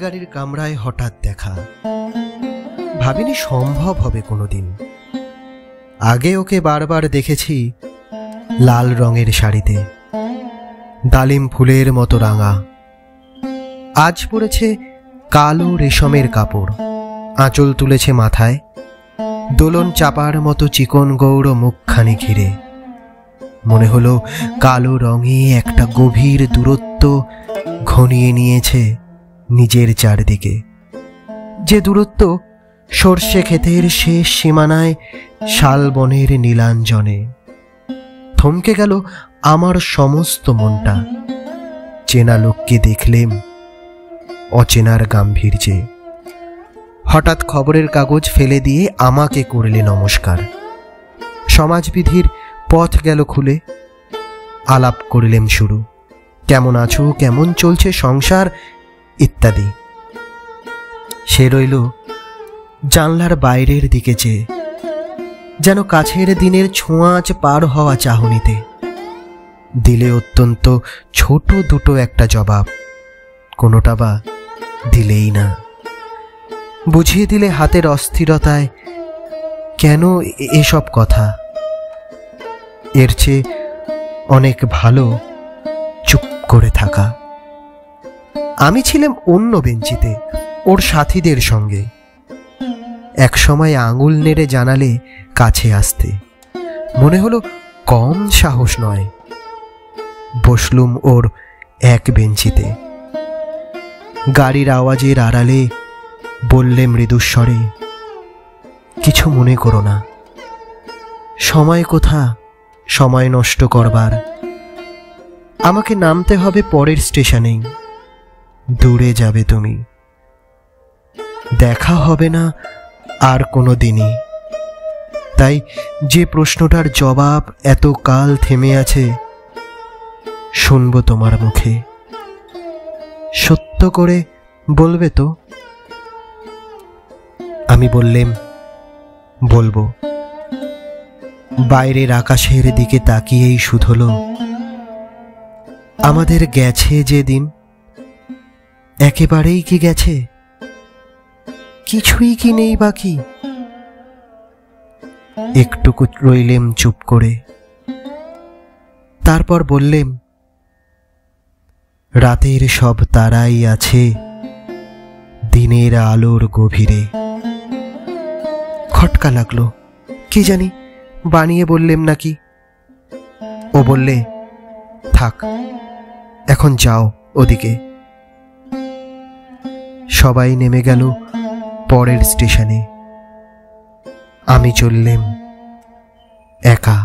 মালগাড়ির কামরায় হঠাৎ দেখা। ভাবিনি সম্ভব হবে কোনোদিন। আগে ওকে বারবার দেখেছি লাল রঙের শাড়িতে, ডালিম ফুলের মতো রাঙা। আজ পরেছে কালো রেশমের কাপড়, আঁচল তুলেছে মাথায়, দোলন চাপার মতো চিকন গৌর মুখখানি ঘিরে। মনে হলো কালো রঙে একটা গভীর দূরত্ব ঘনিয়ে নিয়েছে নিজের চারদিকে, যে দূরত্ব সর্ষে ক্ষেতের শেষ সীমানায় শালবনের নীলাঞ্জনে। থমকে গেল আমার সমস্ত মনটা। চেনা লোককে দেখলেম অচেনার গাম্ভীর্যে। হঠাৎ খবরের কাগজ ফেলে দিয়ে আমাকে করলে নমস্কার। সমাজবিধির পথ গেল খুলে। আলাপ করিলেম শুরু, কেমন আছো, কেমন চলছে সংসার ইত্যাদি। সে রইল জানলার বাইরের দিকে চেয়ে, যেন কাছের দিনের ছোঁয়াচ পার হওয়া চাহনিতে। দিলে অত্যন্ত ছোট দুটো একটা জবাব, কোনোটা বা দিলেই না। বুঝিয়ে দিলে হাতের অস্থিরতায় কেন এসব কথা। এর চেয়ে অনেক ভালো চুপ করে থাকা। আমি ছিলাম অন্য বেঞ্চিতে, ওর সাথীদের সঙ্গে। এক সময় আঙুল নেড়ে জানালে কাছে আসতে। মনে হলো কম সাহস নয়। বসলুম ওর এক বেঞ্চিতে। গাড়ির আওয়াজের আড়ালে বললে মৃদুস্বরে, কিছু মনে করো না। সময় কোথা সময় নষ্ট করবার। আমাকে নামতে হবে পরের স্টেশনেই। দূরে যাবে তুমি, দেখা হবে না আর কোনো দিনই। তাই যে প্রশ্নটার জবাব এত কাল থেমে আছে, শুনবো তোমার মুখে। সত্য করে বলবে তো? আমি বললেম, বলবো। বাইরের আকাশের দিকে তাকিয়েই শুধলো, আমাদের গেছে যে দিন, একেবারেই কি গেছে? কিছুই কি নেই বাকি? একটুকু রইলেম চুপ করে। তারপর বললেম, রাতের সব তারাই আছে দিনের আলোর গভীরে। খটকা লাগলো, কি জানি বানিয়ে বললেম নাকি। ও বললে, থাক এখন যাও ওদিকে। সবাই নেমে গেল পরের স্টেশনে। আমি চললেম একা।